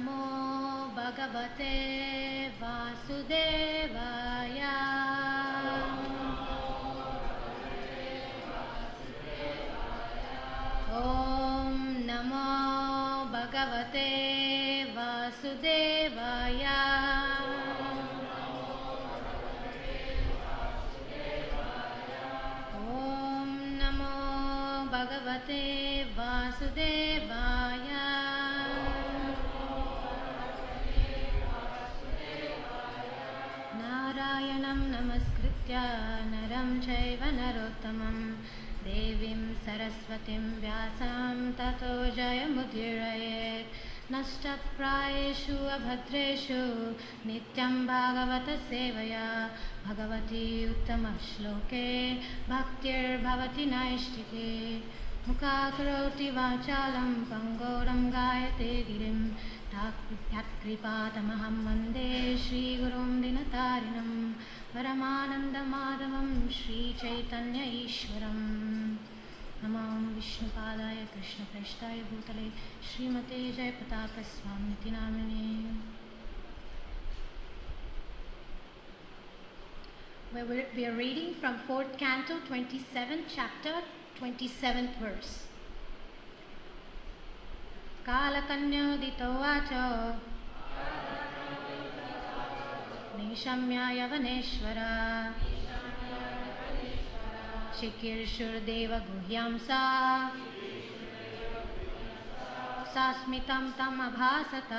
नमो भगवते वासुदेवाय। ॐ नमो भगवते वासुदेवाय। ॐ नमो भगवते वासुदेवाय। नारायणं नमस्कृत्य नरं चैव नरोत्तमं देवीं सरस्वतीं व्यासं ततो जयमुदीरयेत्। नष्टप्रायेषु अभद्रेषु नित्यं भागवतसेवया भगवती उत्तमश्लोके भक्तिर्भवति नैष्टिके। मुखाकरोति वाचालं पङ्गोरं गायते गिरिं यत्कृपातमहं वन्दे श्रीगुरुं दिनतारिणं परमानन्दमाधवं श्रीचैतन्य ईश्वरम्। नमो विष्णुपादाय कृष्णप्रेष्ठाय भूतले श्रीमते जयप्रतापस्वामिति नामिने। We are reading from 4th Canto, 27th chapter, 27th verse. कालकन्योदितोवाच निशम्य यवनेश्वर चिकीर्षुर्देवगुह्यं सा स्मितं तमभासत।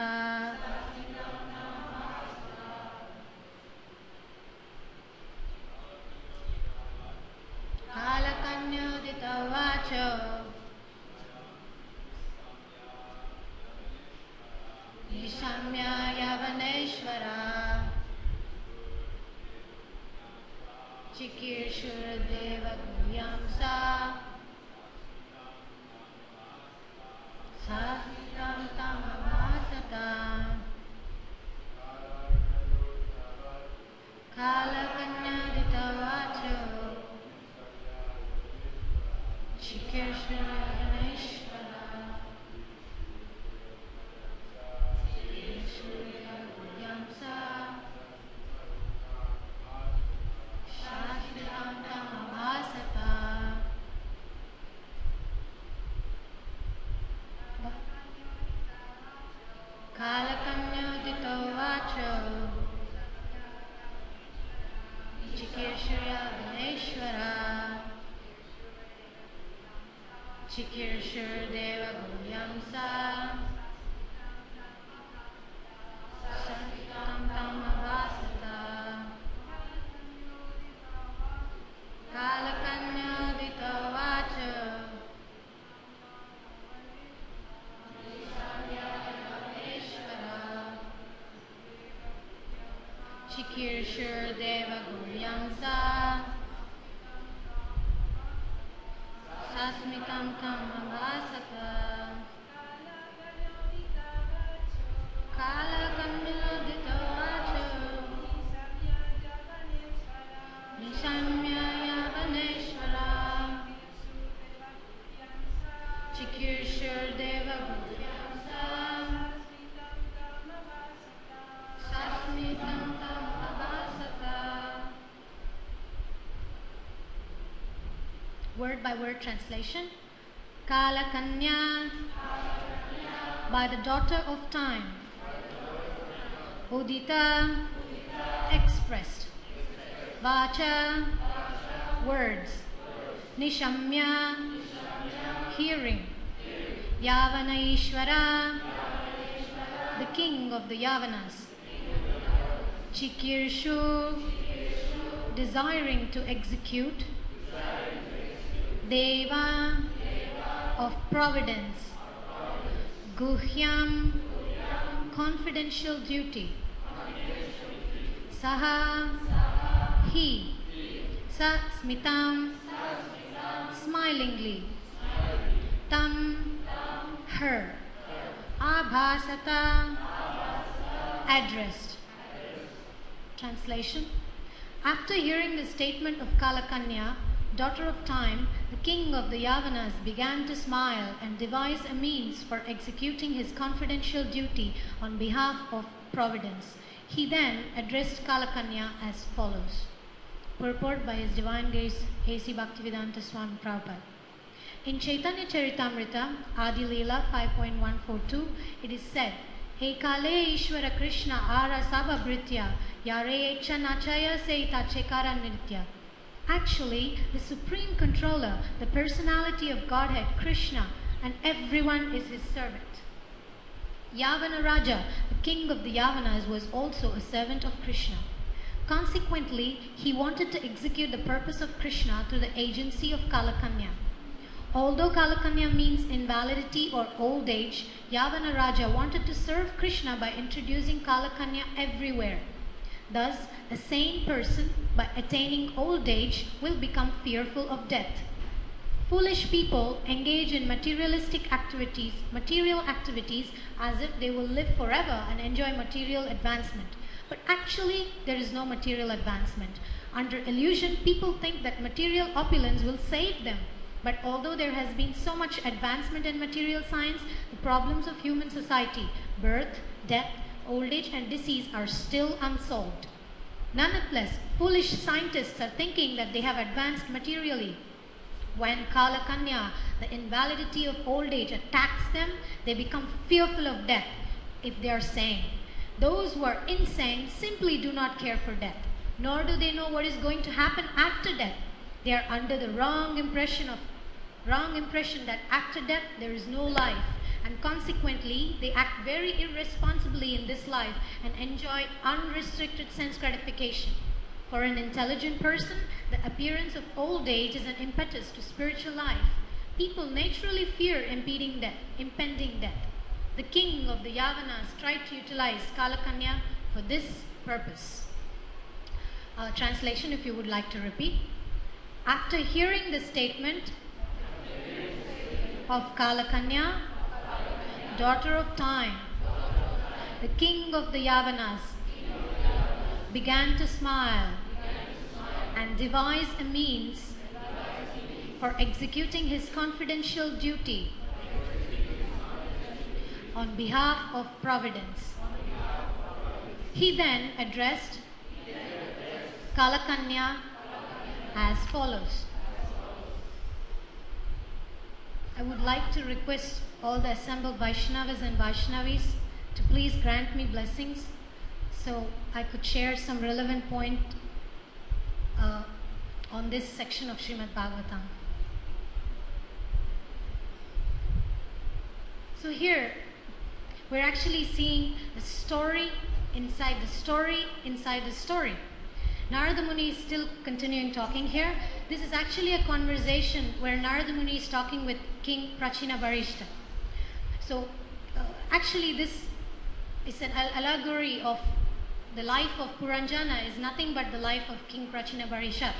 कालकन्योदितोवाच निशम्य यवनेश्वर चिकीर्षुर्देवगुह्यं सा स्मितं तमभासत। कालकन्योदितोवाच चिकीर्षुर्यवनेश्वर चिकीर्षुर्देवगुह्यं सा स्मितं तमभासत। कालकन्योदितोवाच चिकीर्षुर्यवनेश्वर चिकीर्षुर्देवगुह्यं सा स्मितं तमभासत। कालकन्योदितोवाच चिकीर्षुर्देवगुह्यं सा स्मितं तमभासत। कालकन्योदितोवाच निशम्य यवनेश्वर चिकीर्षुर्देवगुह्यं सा स्मितं तमभासत। Word by word translation. Kalakanya, by the daughter of time. Udita, expressed. Vacha, words. Nishamya, hearing. Yavana Ishvara, the king of the Yavanas. Chikirshu, desiring to execute. Deva, of providence. Guhyam, confidential duty. Saha, he. Sa smitam, smilingly. Tam, her. Abhasata, addressed. Translation. After hearing the statement of Kalakanya, daughter of Time, the king of the Yavanas, began to smile and devise a means for executing his confidential duty on behalf of Providence. He then addressed Kalakanya as follows. Purport by His Divine Grace A.C. Bhaktivedanta Swami Prabhupada. In Chaitanya Charitamrita, Adi Leela 5.142, it is said, Ekale Ishvara Krishna Ara Sabhabritya Yare Echa Nachaya Seita Chekara Nritya. Actually, the Supreme Controller, the personality of Godhead, Krishna, and everyone is his servant. Yavana Raja, the king of the Yavanas, was also a servant of Krishna. Consequently, he wanted to execute the purpose of Krishna through the agency of Kalakanya. Although Kalakanya means invalidity or old age, Yavana Raja wanted to serve Krishna by introducing Kalakanya everywhere. Thus, a sane person, by attaining old age, will become fearful of death. Foolish people engage in material activities as if they will live forever and enjoy material advancement. But actually, there is no material advancement. Under illusion, people think that material opulence will save them. But although there has been so much advancement in material science, the problems of human society, birth, death, old age and disease are still unsolved. Nonetheless, foolish scientists are thinking that they have advanced materially. When Kalakanya, the invalidity of old age, attacks them, they become fearful of death if they are sane. Those who are insane simply do not care for death, nor do they know what is going to happen after death. They are under the wrong impression that after death there is no life, and consequently they act very irresponsibly in this life and enjoy unrestricted sense gratification. For an intelligent person, the appearance of old age is an impetus to spiritual life. People naturally fear impending death. The king of the Yavanas tried to utilize Kalakanya for this purpose. Translation, if you would like to repeat. After hearing the statement of Kalakanya, daughter of Time, the king of the Yavanas began to smile and devise a means for executing his confidential duty on behalf of Providence. He then addressed Kalakanya as follows. I would like to request all the assembled Vaishnavas and Vaishnavis to please grant me blessings so I could share some relevant point on this section of Srimad Bhagavatam. So here, we're actually seeing the story inside the story inside the story. Narada Muni is still continuing talking here. This is actually a conversation where Narada Muni is talking with King Prachina Barishta. So actually this is an allegory of the life of Puranjana is nothing but the life of King Prachina Barishta.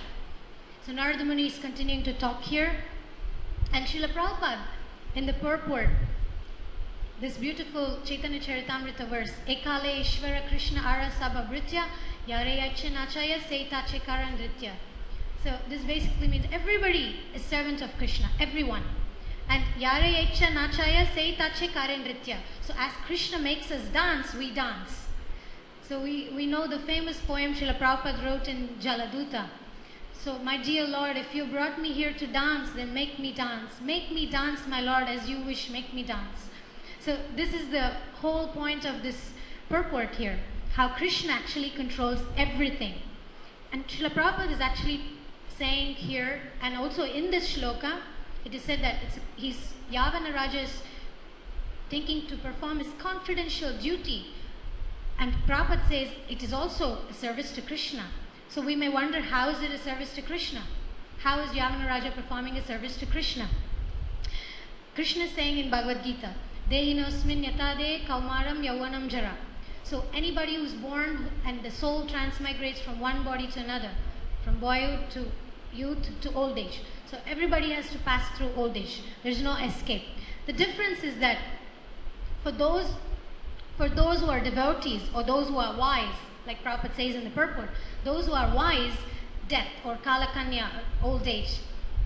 So Narada Muni is continuing to talk here, and Srila Prabhupada in the purport, this beautiful Chaitanya Charitamrita verse, Ekale Ishvara Krishna Ara Sabhabritya Yare Yache Nachaya Seita Chekara Nritya. So this basically means everybody is servant of Krishna, everyone. And Yare Yache Nachaya Seita Chekara Nritya. So as Krishna makes us dance, we dance. So we know the famous poem Srila Prabhupada wrote in Jaladuta. So my dear Lord, if you brought me here to dance, then make me dance. Make me dance, my Lord, as you wish, make me dance. So this is the whole point of this purport here, how Krishna actually controls everything. And Srila Prabhupada is actually saying here, and also in this shloka, it is said that Yavana Raja is thinking to perform his confidential duty. And Prabhupada says it is also a service to Krishna. So we may wonder, how is it a service to Krishna? How is Yavana Raja performing a service to Krishna? Krishna is saying in Bhagavad Gita, Dehinosmin yatade kaumaram yavanam jara. So anybody who's born and the soul transmigrates from one body to another, from boyhood to youth to old age. So everybody has to pass through old age. There's no escape. The difference is that for those who are devotees or those who are wise, like Prabhupada says in the purport, those who are wise, death or Kalakanya, old age,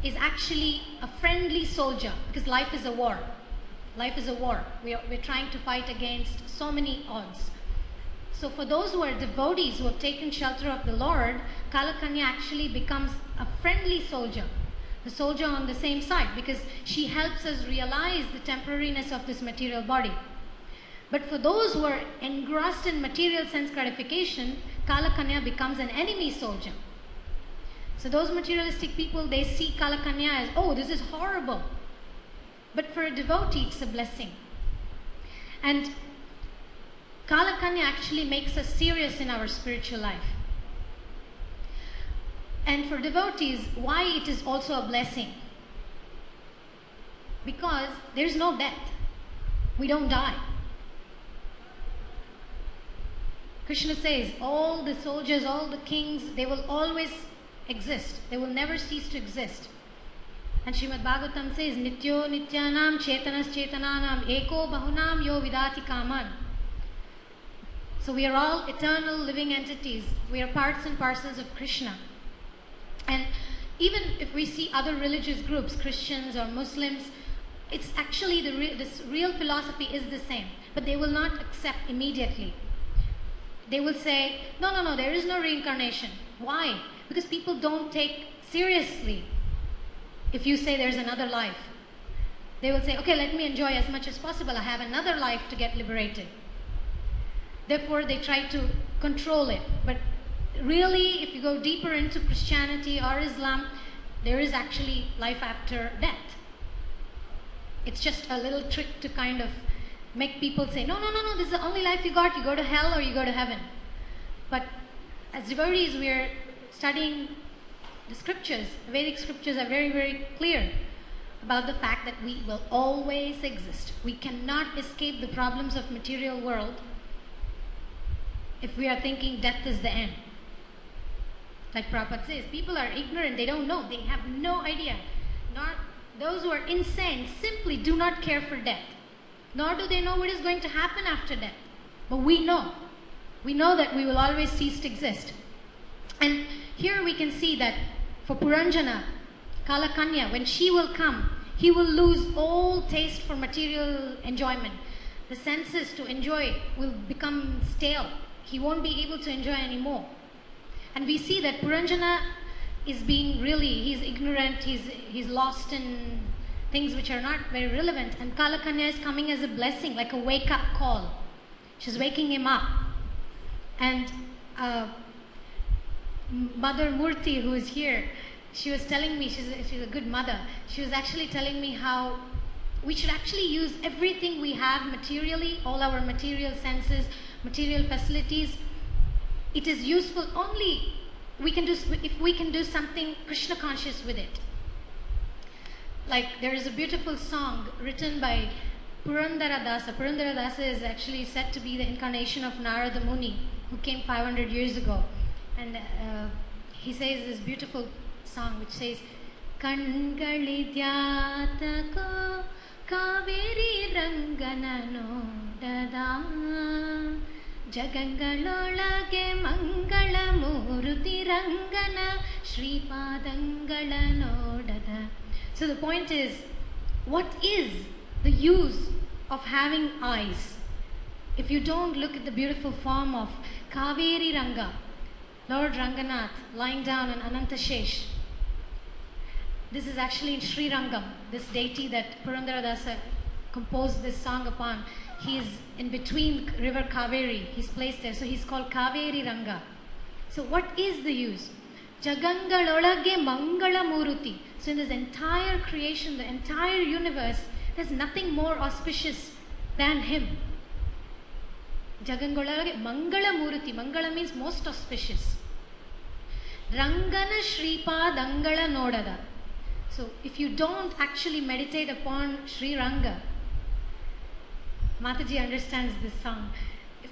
is actually a friendly soldier, because life is a war. Life is a war. We're trying to fight against so many odds. So for those who are devotees who have taken shelter of the Lord, Kalakanya actually becomes a friendly soldier, the soldier on the same side, because she helps us realize the temporariness of this material body. But for those who are engrossed in material sense gratification, Kalakanya becomes an enemy soldier. So those materialistic people, they see Kalakanya as, oh, this is horrible. But for a devotee, it's a blessing. And Kalakanya actually makes us serious in our spiritual life. And for devotees, why it is also a blessing? Because there's no death. We don't die. Krishna says, all the soldiers, all the kings, they will always exist. They will never cease to exist. And Srimad Bhagavatam says, Nityo Nityanam Chetanas Chetananam Eko Bahunam Yo Vidati Kaman. So we are all eternal living entities. We are parts and parcels of Krishna. And even if we see other religious groups, Christians or Muslims, it's actually this real philosophy is the same. But they will not accept immediately. They will say, no, there is no reincarnation. Why? Because people don't take seriously if you say there's another life. They will say, okay, let me enjoy as much as possible. I have another life to get liberated. Therefore, they try to control it. But really, if you go deeper into Christianity or Islam, there is actually life after death. It's just a little trick to kind of make people say, no, this is the only life you got. You go to hell or you go to heaven. But as devotees, we are studying the scriptures. The Vedic scriptures are very, very clear about the fact that we will always exist. We cannot escape the problems of material world if we are thinking death is the end. Like Prabhupada says, people are ignorant, they don't know, they have no idea. Those who are insane simply do not care for death. Nor do they know what is going to happen after death. But we know. We know that we will always cease to exist. And here we can see that for Puranjana, Kalakanya, when she will come, he will lose all taste for material enjoyment. The senses to enjoy will become stale. He won't be able to enjoy anymore. And we see that Puranjana is being he's ignorant, he's lost in things which are not very relevant. And Kalakanya is coming as a blessing, like a wake-up call. She's waking him up. And Mother Murthy, who is here, she was telling me, she's a good mother, she was actually telling me how we should actually use everything we have materially, all our material senses, material facilities. It is useful only if we can do something Krishna conscious with it. Like there is a beautiful song written by Purandara Dasa. Purandara Dasa is actually said to be the incarnation of Narada Muni, who came 500 years ago. And he says this beautiful song which says, Kangali Dhyatako Kaveri Ranganano Dada Jagangalolage Mangala Muruti Rangana Shripadangala Nodada. So the point is, what is the use of having eyes if you don't look at the beautiful form of Kaveri Ranga, Lord Ranganath lying down on Anantashesh? This is actually in Sri Rangam, this deity that Purandara Dasa composed this song upon. He is in between river Kaveri. He's placed there, so he's called Kaveri Ranga. So what is the use? Jagangalolage Mangala Muruti. So in this entire creation, the entire universe, there's nothing more auspicious than him. Jagangalolage Mangala Muruti. Mangala means most auspicious. Rangana Shripad Angala Nodada. So if you don't actually meditate upon Sri Ranga, Mataji understands this song.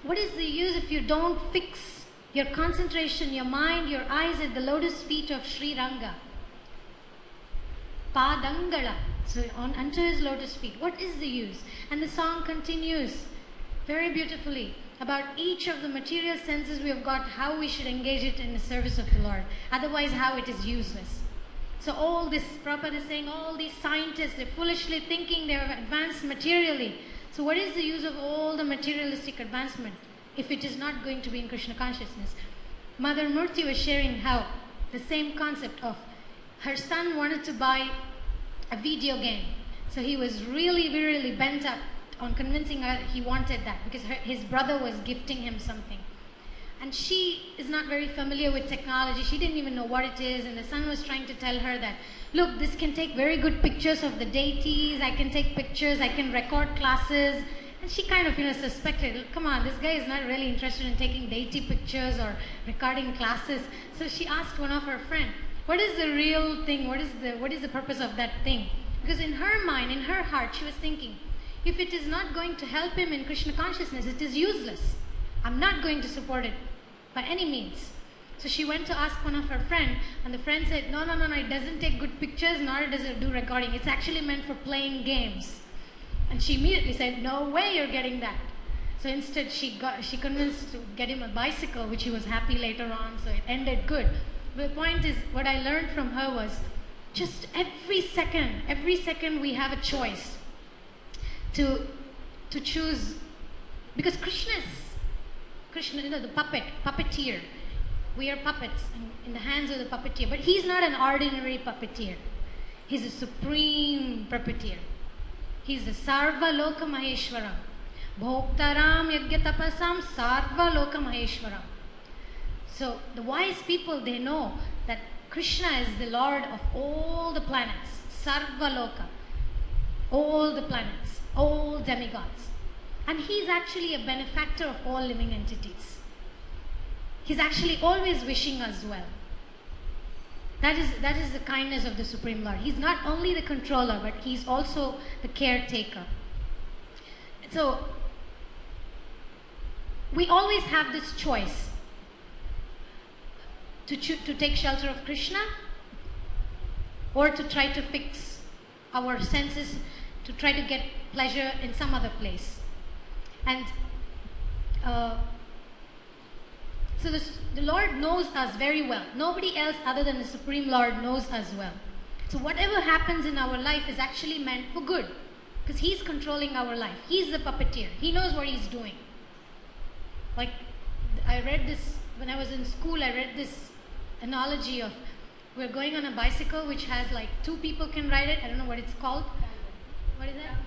What is the use if you don't fix your concentration, your mind, your eyes at the lotus feet of Sri Ranga? Padangala. So unto his lotus feet. What is the use? And the song continues. very beautifully about each of the material senses we have got, how we should engage it in the service of the Lord. Otherwise, how it is useless. So all this, Prabhupada is saying, all these scientists, they're foolishly thinking they're advanced materially. So what is the use of all the materialistic advancement if it is not going to be in Krishna consciousness? Mother Murthy was sharing how the same concept of her son wanted to buy a video game. So he was really, really bent up on convincing her he wanted that because his brother was gifting him something. And she is not very familiar with technology. She didn't even know what it is. And the son was trying to tell her that, look, this can take very good pictures of the deities. I can take pictures. I can record classes. And she kind of, suspected, come on, this guy is not really interested in taking deity pictures or recording classes. So she asked one of her friends, what is the real thing? What is the purpose of that thing? Because in her mind, in her heart, she was thinking, if it is not going to help him in Krishna consciousness, it is useless. I'm not going to support it by any means. So she went to ask one of her friends, and the friend said, no, it doesn't take good pictures, nor does it do recording. It's actually meant for playing games. And she immediately said, no way you're getting that. So instead she convinced to get him a bicycle, which he was happy later on, so it ended good. But the point is, what I learned from her was, just every second we have a choice to choose, because Krishna, the puppeteer. We are puppets in the hands of the puppeteer. But he's not an ordinary puppeteer. He's a supreme puppeteer. He's the Sarva Loka Maheshwaram. Bhoktaram Yagyatapasam Sarva Loka Maheshwaram. So the wise people, they know that Krishna is the Lord of all the planets. Sarva Loka. All the planets. All demigods. And he's actually a benefactor of all living entities. He's actually always wishing us well. That is the kindness of the Supreme Lord. He's not only the controller, but he's also the caretaker. So, we always have this choice to take shelter of Krishna, or to try to fix our senses, to try to get pleasure in some other place. And so the Lord knows us very well. Nobody else other than the Supreme Lord knows us well. So whatever happens in our life is actually meant for good, because He's controlling our life. He's the puppeteer. He knows what He's doing. Like, I read this, when I was in school, I read this analogy of, we're going on a bicycle which has like 2 people can ride it. I don't know what it's called. What is that?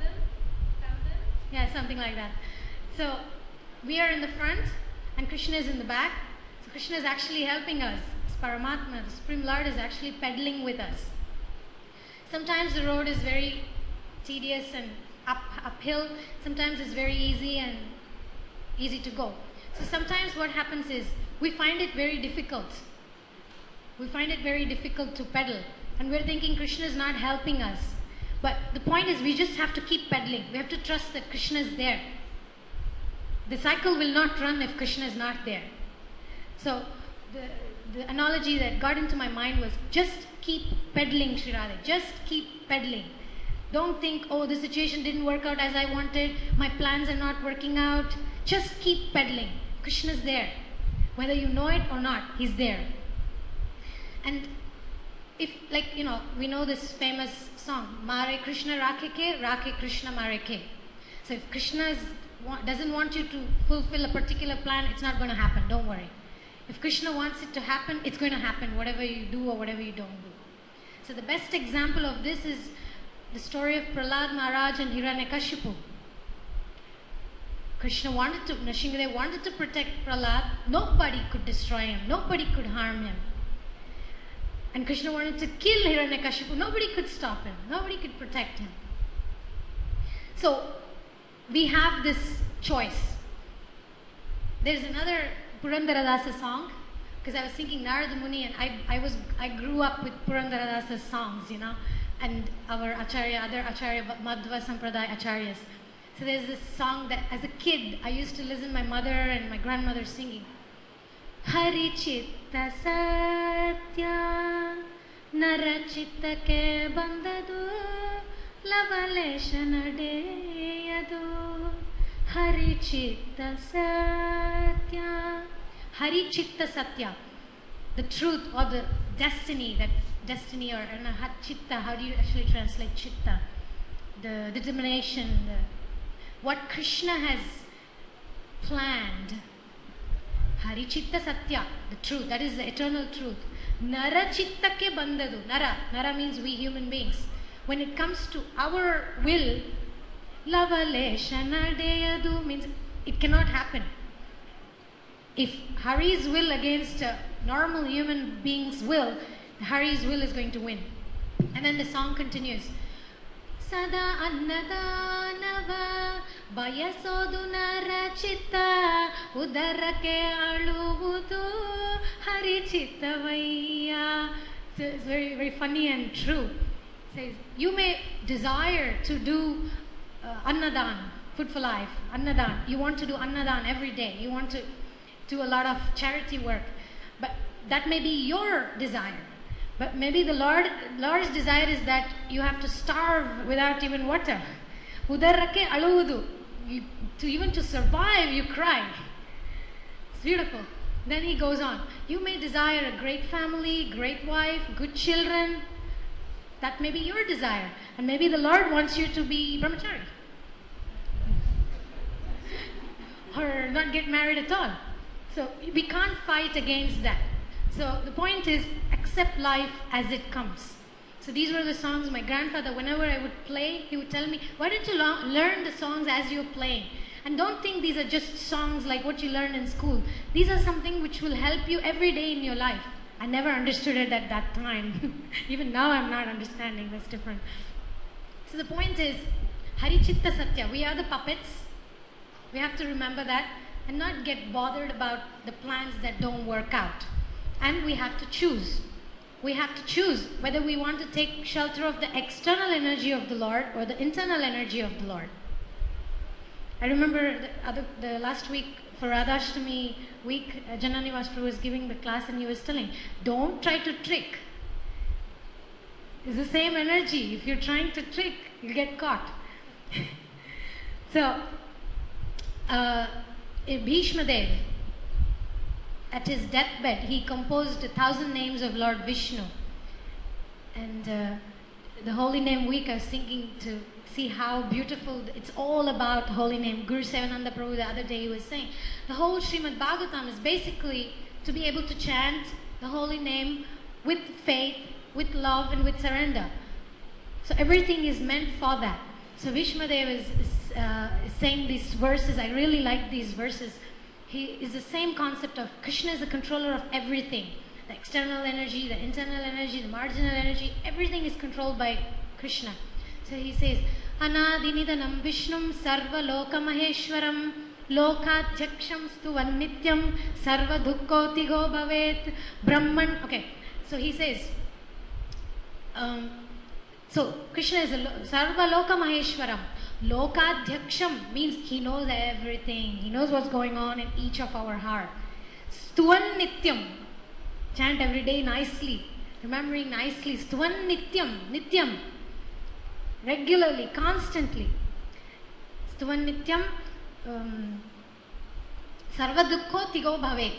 Yeah, something like that. So we are in the front and Krishna is in the back. So Krishna is actually helping us. It's Paramatma, the Supreme Lord is actually pedaling with us. Sometimes the road is very tedious and uphill. Sometimes it's very easy to go. So sometimes what happens is, we find it very difficult. We find it very difficult to pedal. And we're thinking Krishna is not helping us. But the point is, we just have to keep pedaling. We have to trust that Krishna is there. The cycle will not run if Krishna is not there. So the analogy that got into my mind was, just keep pedaling, Sri Radhe. Just keep pedaling. Don't think, oh, the situation didn't work out as I wanted. My plans are not working out. Just keep pedaling. Krishna is there. Whether you know it or not, He's there. And if, like, we know this famous song, Mare Krishna Rakhe Ke, Rakhe Krishna Mare Ke. So if Krishna doesn't want you to fulfill a particular plan, it's not going to happen. Don't worry. If Krishna wants it to happen, it's going to happen, whatever you do or whatever you don't do. So the best example of this is the story of Prahlad Maharaj and Hiranyakashipu. Nrsimhadev wanted to protect Prahlad. Nobody could destroy him. Nobody could harm him. And Krishna wanted to kill Hiranyakashipu. Nobody could stop him. Nobody could protect him. So, we have this choice. There's another Purandaradasa song, because I was thinking Narada Muni, and I grew up with Purandaradasa's songs, and our Acharya, other Acharya, Madhva Sampradaya Acharyas. So there's this song that as a kid, I used to listen to my mother and my grandmother singing. Hari Chitta Satya Narachitta Ke Bandadu Lavalesha Nadeyadu Hari Chitta Satya. Hari Chitta Satya. The truth or the destiny, that destiny or Chitta, how do you actually translate Chitta? The determination, what Krishna has planned. Hari Chitta Satya, the truth, that is the eternal truth. Nara Chittake Bandadu. Nara means we human beings. When it comes to our will, Lavaleshana Deyadu means it cannot happen. If Hari's will against a normal human being's will, Hari's will is going to win. And then the song continues. Sada Annadanava Bayasodu Nara Chitta Udarake Aluvudu Hari Chittavaya. So it's very, very funny and true. It says, you may desire to do Annadan, food for life, Annadan. You want to do Annadan every day. You want to do a lot of charity work. But that may be your desire. But maybe the Lord's desire is that you have to starve without even water. Udarake aluvudu. Even to survive, you cry. It's beautiful. Then he goes on. You may desire a great family, great wife, good children. That may be your desire. And maybe the Lord wants you to be brahmachari. Or not get married at all. So we can't fight against that. So the point is, accept life as it comes. So these were the songs my grandfather, whenever I would play, he would tell me, why don't you learn the songs as you're playing? And don't think these are just songs like what you learned in school. These are something which will help you every day in your life. I never understood it at that time. Even now I'm not understanding, that's different. So the point is, Hari Chitta Satya, we are the puppets. We have to remember that and not get bothered about the plans that don't work out. And we have to choose. We have to choose whether we want to take shelter of the external energy of the Lord or the internal energy of the Lord. I remember the last week for Radhashtami week, Janani Prabhu was giving the class and he was telling, don't try to trick. It's the same energy. If you're trying to trick, you'll get caught. So, Bhishma Dev, at his deathbed, he composed 1,000 names of Lord Vishnu. And the Holy Name Week, I was thinking to see how beautiful, it's all about Holy Name. Guru Sevananda Prabhu the other day he was saying, the whole Srimad Bhagavatam is basically to be able to chant the Holy Name with faith, with love and with surrender. So everything is meant for that. So Vishmadev is saying these verses, I really like these verses. He is the same concept of Krishna is the controller of everything. The external energy, the internal energy, the marginal energy, everything is controlled by Krishna. So he says, Anadinidanam Vishnum Sarva Loka Maheshwaram Lokadhyaksham Stuvanityam Sarva Dukkotigo Bhavet Brahman. Okay, so he says, so Krishna is Sarva Loka Maheshwaram. Lokadhyaksham means he knows everything. He knows what's going on in each of our heart. Stuvan Nityam. Chant every day nicely. Remembering nicely. Stuvan Nityam. Nityam. Regularly, constantly. Stuvan Nityam. Sarva Dukkho Tigo Bhavet.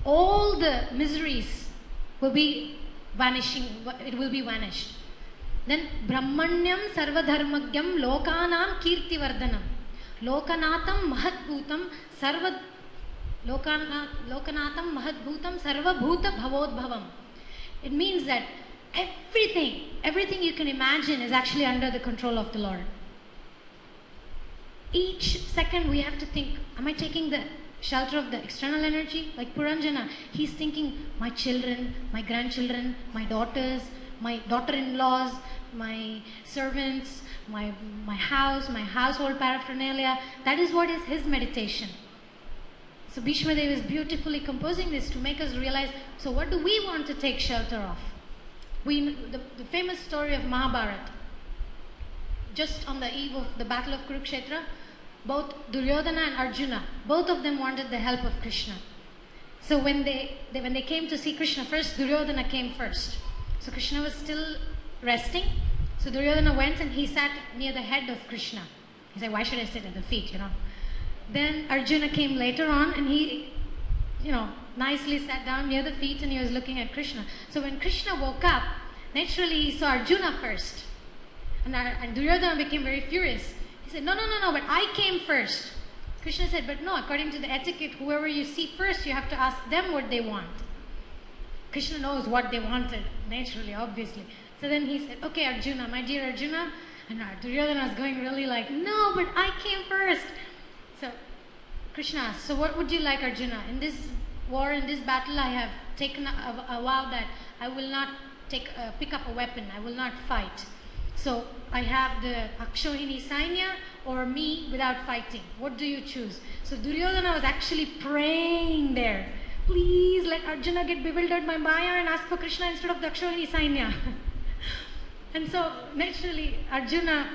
All the miseries will be vanishing. It will be vanished. Then Brahmanyam Sarvadharmagyam Lokanam Kirtivardhanam Lokanatam Mahatbhutam Sarva Lokanatam Mahatbhutam Sarvabhuta Bhavodbhavam. It means that everything you can imagine is actually under the control of the Lord. Each second we have to think, am I taking the shelter of the external energy? Like Puranjana, he's thinking, my children, my grandchildren, my daughters, my daughter-in-laws, my servants, my house, my household paraphernalia. That is what is his meditation. So Bhishma Dev is beautifully composing this to make us realize, so what do we want to take shelter of? The famous story of Mahabharata. Just on the eve of the battle of Kurukshetra, both Duryodhana and Arjuna, both of them wanted the help of Krishna. So when they came to see Krishna, first Duryodhana came first. So Krishna was still resting. So Duryodhana went and he sat near the head of Krishna. He said, why should I sit at the feet, Then Arjuna came later on, and he, nicely sat down near the feet, and he was looking at Krishna. So when Krishna woke up, naturally he saw Arjuna first. And Duryodhana became very furious. He said, no, but I came first. Krishna said, but no, according to the etiquette, whoever you see first, you have to ask them what they want. Krishna knows what they wanted, naturally, obviously. So then he said, okay, Arjuna, my dear Arjuna. And Duryodhana was going really like, no, but I came first. So Krishna asked, so what would you like, Arjuna? In this war, in this battle, I have taken a vow that I will not pick up a weapon. I will not fight. So I have the Akshohini Sainya or me without fighting. What do you choose? So Duryodhana was actually praying there. Please let Arjuna get bewildered by Maya and ask for Krishna instead of the Akshohini Sainya. And so naturally Arjuna,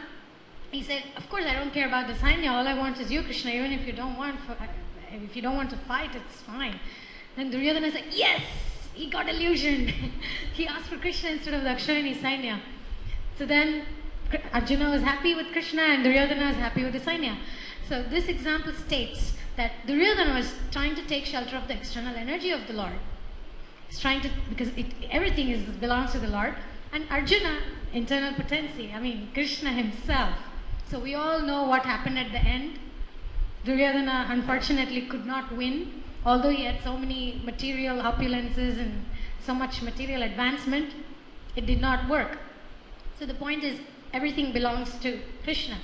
he said, of course I don't care about the Sainya. All I want is you, Krishna. Even if you don't want to fight, it's fine. Then Duryodhana said, yes, he got illusioned. He asked for Krishna instead of the Akshohini Sainya. So then Arjuna was happy with Krishna and Duryodhana was happy with the Sainya. So this example states that Duryodhana was trying to take shelter of the external energy of the Lord. He's trying to, because everything belongs to the Lord. And Arjuna, internal potency, Krishna himself. So we all know what happened at the end. Duryodhana unfortunately could not win, although he had so many material opulences and so much material advancement, it did not work. So the point is, everything belongs to Krishna.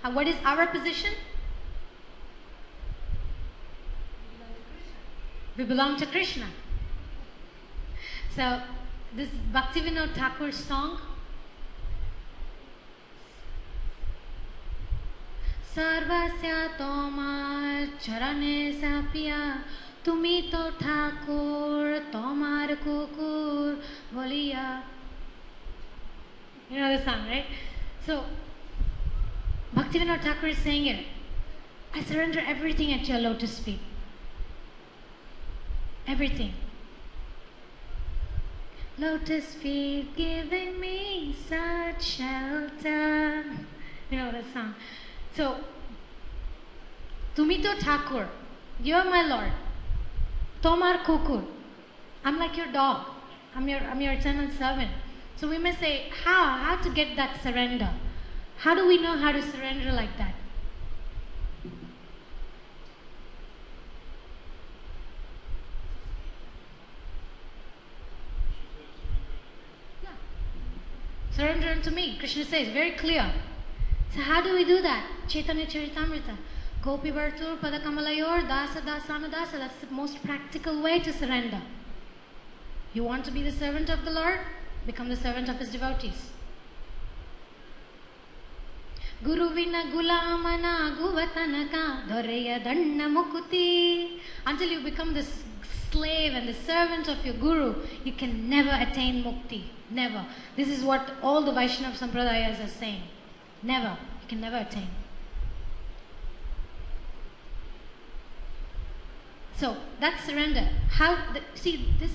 And what is our position? We belong to Krishna. So this Bhaktivinoda Thakur's song, Sarvasya Tomar Charane Sapya Tumi to Thakur Tomar Kukur Voliya. You know the song, right? So Bhaktivinoda Thakur is saying it. I surrender everything at your lotus feet. Everything. Lotus feet giving me such shelter. You know that song. So, Tumito Thakur, you are my Lord. Tomar Kukur, I'm like your dog. I'm your eternal servant. So we may say, how to get that surrender? How do we know how to surrender like that? Yeah. Surrender unto me. Krishna says, very clear. So how do we do that? Chaitanya Charitamrita. Gopi Bhartur Padakamalayur Dasa Dasanudasa. That's the most practical way to surrender. You want to be the servant of the Lord? Become the servant of his devotees. Guru vina gulamana guvatanaka doreya danna mukuti. Until you become the slave and the servant of your guru, you can never attain mukti. Never. This is what all the Vaishnava Sampradayas are saying. Never. You can never attain. So, that's surrender. See, this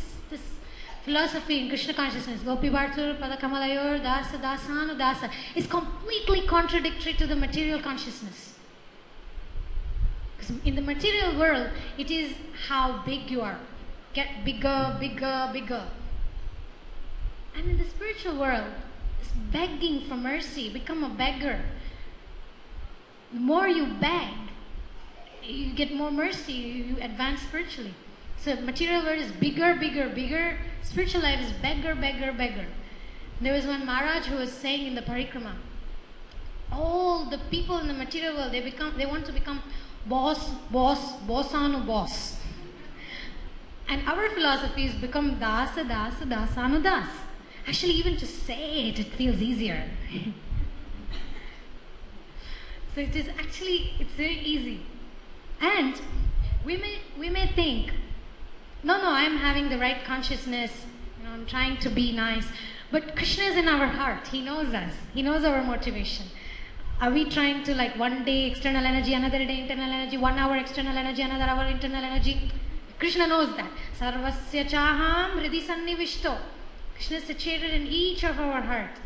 philosophy in Krishna consciousness, Gopi Bhartur Padakamalayur Dasa Dasanu Dasa, is completely contradictory to the material consciousness. Because in the material world, it is how big you are. Get bigger, bigger, bigger. And in the spiritual world, it's begging for mercy. Become a beggar. The more you beg, you get more mercy. You advance spiritually. So material world is bigger, bigger, bigger. Spiritual life is beggar, beggar, beggar. There was one Maharaj who was saying in the parikrama, all the people in the material world, they want to become boss, bossanu boss. And our philosophy is become dasa, dasa, dasanu das. Actually, even to say it feels easier. So it is actually, it's very easy. And we may think, no, I am having the right consciousness, I'm trying to be nice. But Krishna is in our heart. He knows us. He knows our motivation. Are we trying to one day external energy, another day internal energy, 1 hour external energy, another hour internal energy? Krishna knows that. Sarvasya chaham hridi sannivishto. Krishna is situated in each of our heart.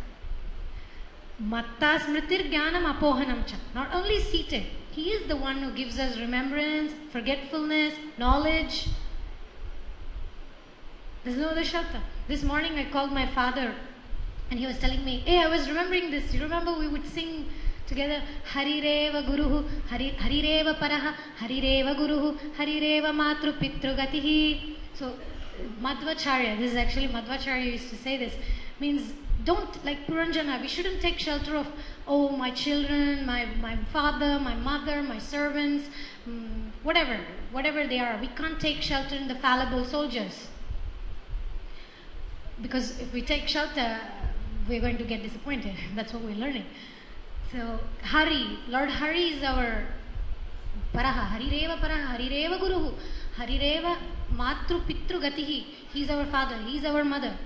Matta smritir jnanam apohanam cha. Not only seated, he is the one who gives us remembrance, forgetfulness, knowledge. There's no other shelter. This morning I called my father and he was telling me, hey, I was remembering this. You remember we would sing together, Harireva Guruhu, Harireva Paraha, Harireva Guruhu, Harireva Matru Pitru Gatihi. So, Madhvacharya, this is actually Madhvacharya used to say this, means don't, like Puranjana, we shouldn't take shelter of, oh, my children, my father, my mother, my servants, whatever they are. We can't take shelter in the fallible soldiers. Because if we take shelter, we're going to get disappointed. That's what we're learning. So, Hari, Lord Hari is our Paraha, Harireva Paraha, Harireva Guruhu, Harireva Matru Pitru Gatihi. He's our father, he's our mother.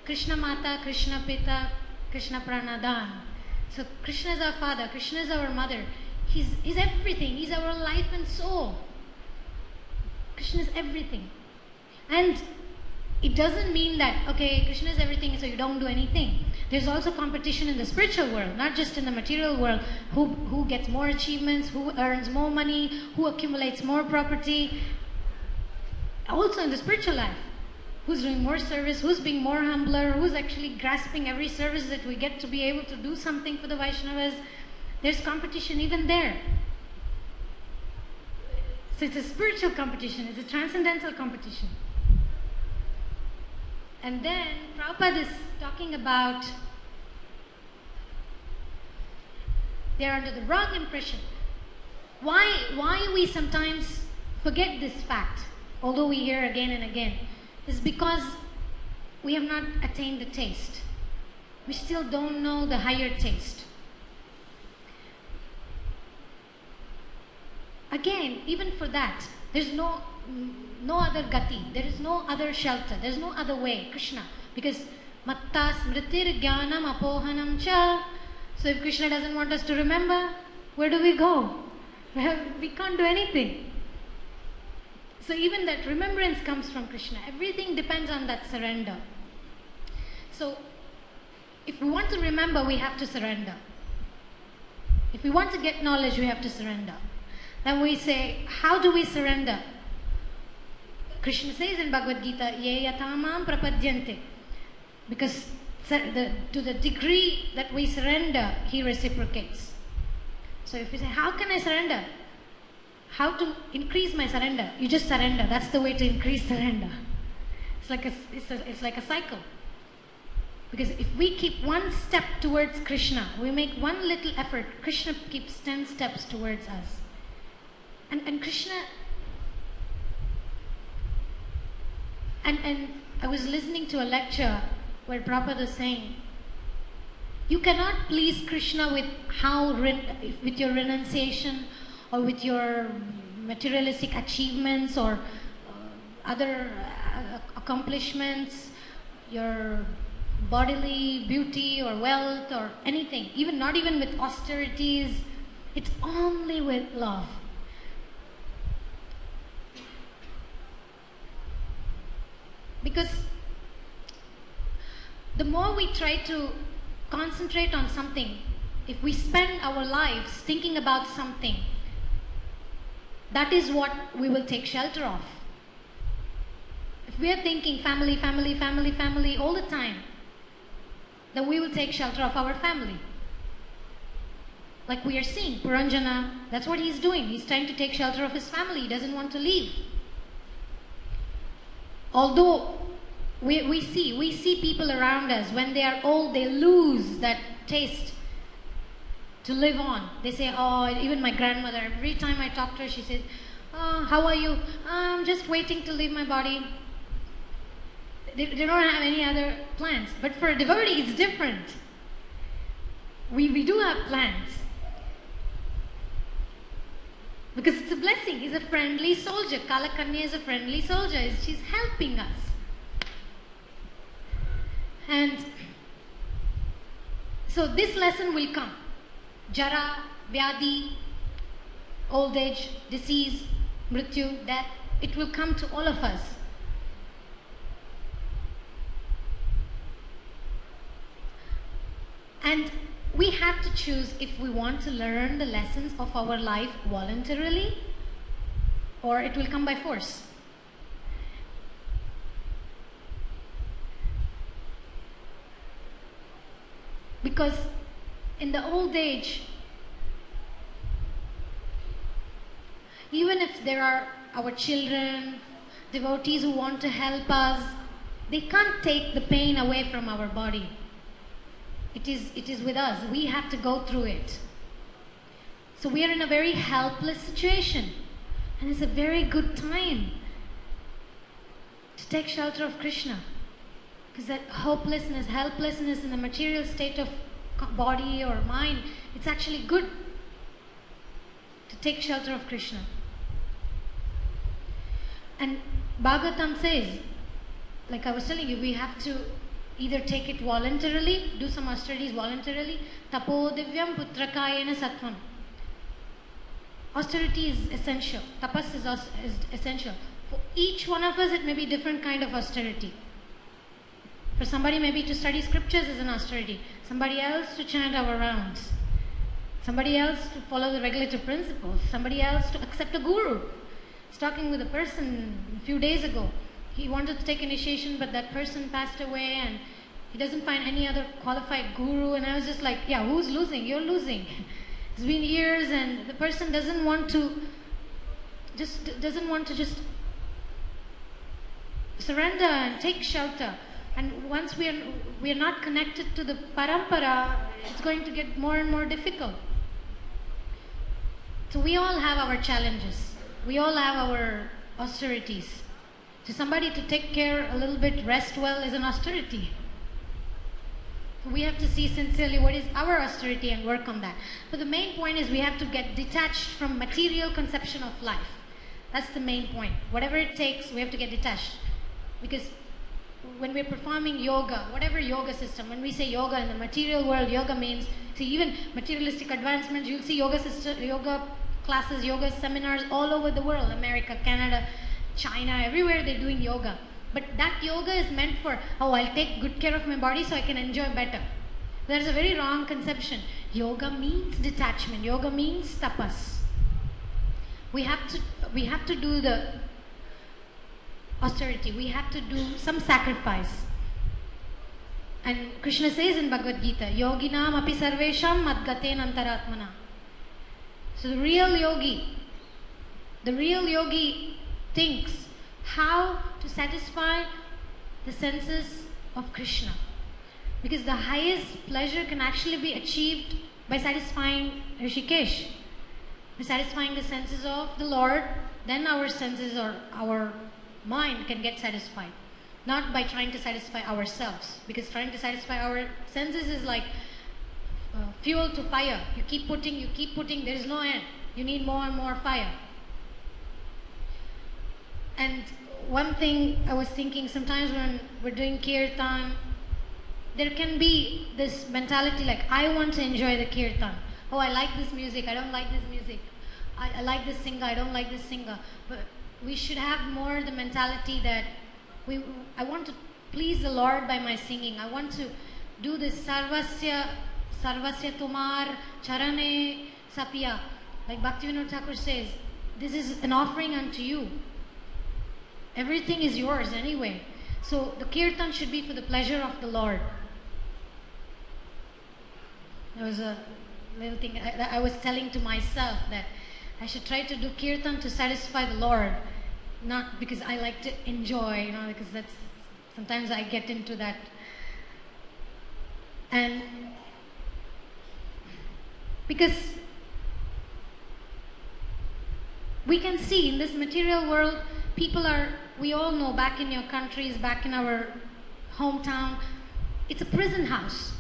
Krishna Mata, Krishna Pita, Krishna Pranadan. So Krishna is our father, Krishna is our mother. He's everything, he's our life and soul. Krishna is everything. And it doesn't mean that, okay, Krishna is everything, so you don't do anything. There's also competition in the spiritual world, not just in the material world. Who gets more achievements, who earns more money, who accumulates more property. Also in the spiritual life. Who's doing more service, who's being more humbler, who's actually grasping every service that we get to be able to do something for the Vaishnavas. There's competition even there. So it's a spiritual competition, it's a transcendental competition. And then Prabhupada is talking about they're under the wrong impression. Why we sometimes forget this fact, although we hear again and again, is because we have not attained the taste. We still don't know the higher taste. Again, even for that, there's no other gati, there is no other shelter, there's no other way, Krishna. Because matta smritir jnanam apohanam cha. So if Krishna doesn't want us to remember, where do we go? We can't do anything. So even that remembrance comes from Krishna. Everything depends on that surrender. So if we want to remember, we have to surrender. If we want to get knowledge, we have to surrender. Then we say, how do we surrender? Krishna says in Bhagavad Gita, ye yatamam prapadyante. Because to the degree that we surrender, he reciprocates. So if you say, how can I surrender? How to increase my surrender? You just surrender. That's the way to increase surrender. It's like a cycle. Because if we keep one step towards Krishna, we make one little effort, Krishna keeps 10 steps towards us. And Krishna... And I was listening to a lecture where Prabhupada was saying, you cannot please Krishna with your renunciation or with your materialistic achievements or other accomplishments, your bodily beauty or wealth or anything, not even with austerities. It's only with love. Because the more we try to concentrate on something, if we spend our lives thinking about something, that is what we will take shelter of. If we are thinking family, family, family, family all the time, then we will take shelter of our family. Like we are seeing, Puranjana, that's what he's doing. He's trying to take shelter of his family. He doesn't want to leave. Although we see people around us, when they are old, they lose that taste to live on. They say, oh, even my grandmother, every time I talk to her, she says, oh, how are you? I'm just waiting to leave my body. They don't have any other plans. But for a devotee, it's different. We do have plans. Because it's a blessing. He's a friendly soldier. Kalakanya is a friendly soldier. She's helping us. And so this lesson will come. Jara, Vyadi, old age, disease, mrityu, death. It will come to all of us. choose if we want to learn the lessons of our life voluntarily or it will come by force. Because in the old age, even if there are our children, devotees who want to help us, they can't take the pain away from our body. It is with us. We have to go through it. So we are in a very helpless situation. And it's a very good time to take shelter of Krishna. Because that hopelessness, helplessness in the material state of body or mind, it's actually good to take shelter of Krishna. And Bhagavatam says, like I was telling you, we have to either take it voluntarily, do some austerities voluntarily. Tapo divyam putrakayena sattvam. Austerity is essential. Tapas is essential. For each one of us, it may be different kind of austerity. For somebody, maybe to study scriptures is an austerity. Somebody else to chant our rounds. Somebody else to follow the regulative principles. Somebody else to accept a guru. I was talking with a person a few days ago. He wanted to take initiation, but that person passed away and he doesn't find any other qualified guru. And I was just like, yeah, who's losing? You're losing. It's been years and the person doesn't want to just surrender and take shelter. And once we are not connected to the parampara, it's going to get more and more difficult. So we all have our challenges. We all have our austerities. So somebody to take care a little bit, rest well, is an austerity. So we have to see sincerely what is our austerity and work on that. But the main point is we have to get detached from material conception of life. That's the main point. Whatever it takes, we have to get detached. Because when we're performing yoga, whatever yoga system, when we say yoga in the material world, yoga means, see, even materialistic advancements, you'll see yoga classes, yoga seminars all over the world, America, Canada, China, everywhere they're doing yoga. But that yoga is meant for, oh, I'll take good care of my body so I can enjoy better. There's a very wrong conception. Yoga means detachment. Yoga means tapas. We have to do the austerity. We have to do some sacrifice. And Krishna says in Bhagavad Gita, Yoginam api sarvesham madgaten antaratmana. So the real yogi thinks how to satisfy the senses of Krishna. Because the highest pleasure can actually be achieved by satisfying Rishikesh. By satisfying the senses of the Lord, then our senses or our mind can get satisfied. Not by trying to satisfy ourselves. Because trying to satisfy our senses is like fuel to fire. You keep putting, there is no end. You need more and more fire. And one thing I was thinking, sometimes when we're doing kirtan, there can be this mentality like, I want to enjoy the kirtan. Oh, I like this music, I don't like this music. I like this singer, I don't like this singer. But we should have more the mentality that I want to please the Lord by my singing. I want to do this sarvasya tumar charane sapya. Like Bhaktivinoda Thakur says, this is an offering unto you. Everything is yours anyway. So the kirtan should be for the pleasure of the Lord. There was a little thing I was telling to myself that I should try to do kirtan to satisfy the Lord. Not because I like to enjoy, because that's, sometimes I get into that. And because we can see in this material world, people are, we all know, back in your countries, back in our hometown, it's a prison house.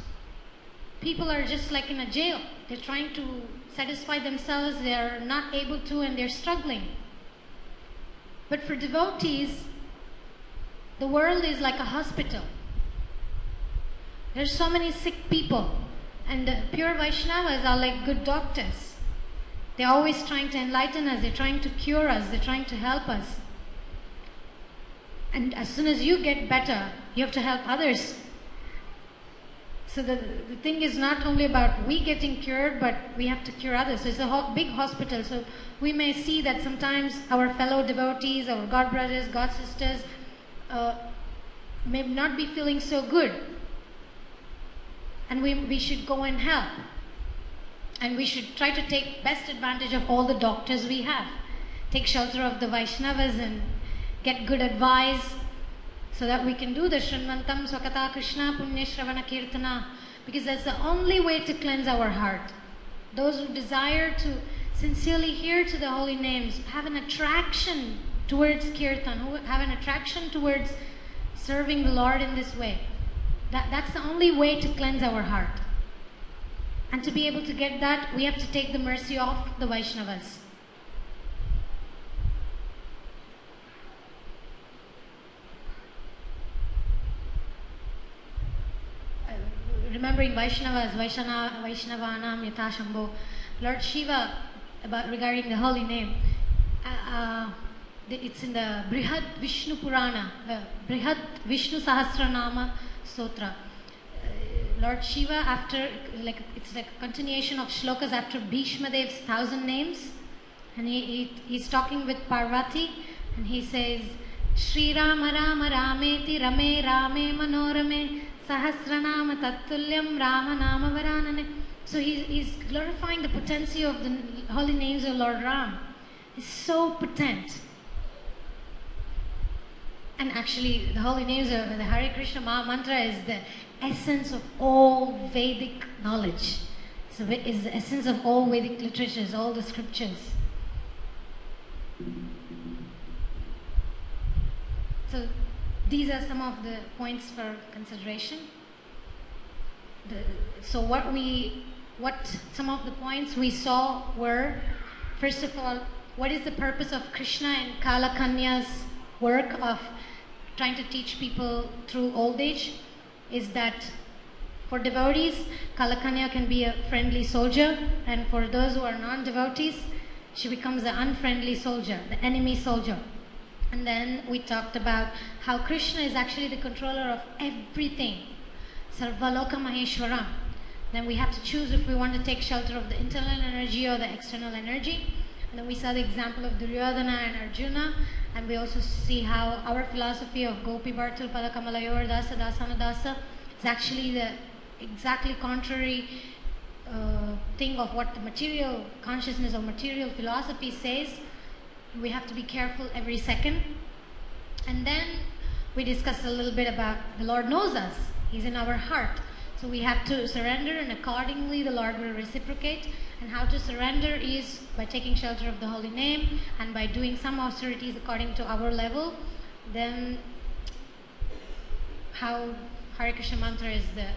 People are just like in a jail. They're trying to satisfy themselves, they're not able to, and they're struggling. But for devotees, the world is like a hospital. There's so many sick people, and the pure Vaishnavas are like good doctors. They're always trying to enlighten us, they're trying to cure us, they're trying to help us. And as soon as you get better, you have to help others. So the thing is not only about we getting cured, but we have to cure others. So it's a big hospital. So we may see that sometimes our fellow devotees, our God brothers, God sisters, may not be feeling so good. And we should go and help. And we should try to take best advantage of all the doctors we have. Take shelter of the Vaishnavas and get good advice, so that we can do the Shrimantam Swakata Krishna Punya Shravana Kirtana, because that's the only way to cleanse our heart. Those who desire to sincerely hear to the holy names have an attraction towards Kirtan, who have an attraction towards serving the Lord in this way. That's the only way to cleanse our heart. And to be able to get that, we have to take the mercy of the Vaishnavas. Remembering Vaishnavas, Vaishnavanam Yatha Shambho, Lord Shiva, regarding the holy name, it's in the Brihad Vishnu Purana, Brihad Vishnu Sahasranama Stotra. Lord Shiva, after, it's like a continuation of shlokas after Bhishma Dev's 1,000 names, and he's talking with Parvati, and he says, Shri Rama Rama Rameti Rame Rame Manorame Sahasranama Tattulyam Rama Nama Varanane. So he's glorifying the potency of the holy names of Lord Ram. It's so potent. And actually, the holy names of the Hare Krishna Maha Mantra is the essence of all Vedic knowledge. So it's the essence of all Vedic literatures, all the scriptures. So these are some of the points for consideration. Some of the points we saw were, first of all, what is the purpose of Krishna and Kala Kanya's work of trying to teach people through old age? Is that for devotees, Kala Kanya can be a friendly soldier, and for those who are non-devotees, she becomes the unfriendly soldier, the enemy soldier. And then we talked about how Krishna is actually the controller of everything. Sarvaloka Maheshwaram. Then we have to choose if we want to take shelter of the internal energy or the external energy. And then we saw the example of Duryodhana and Arjuna. And we also see how our philosophy of Gopi Bhartul Padakamalayor Dasa Dasana Dasa is actually the exactly contrary thing of what the material consciousness or material philosophy says. We have to be careful every second. And then we discussed a little bit about the Lord knows us. He's in our heart. So we have to surrender, and accordingly the Lord will reciprocate. And how to surrender is by taking shelter of the holy name and by doing some austerities according to our level. Then how Hare Krishna mantra is the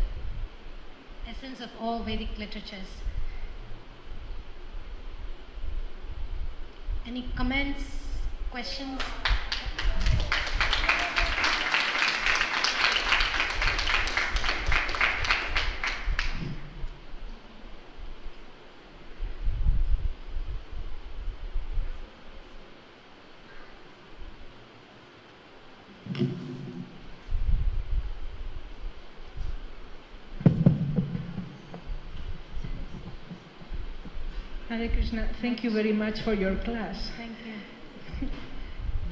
essence of all Vedic literatures. Any comments, questions? Hare Krishna, thank you very much for your class. Thank you.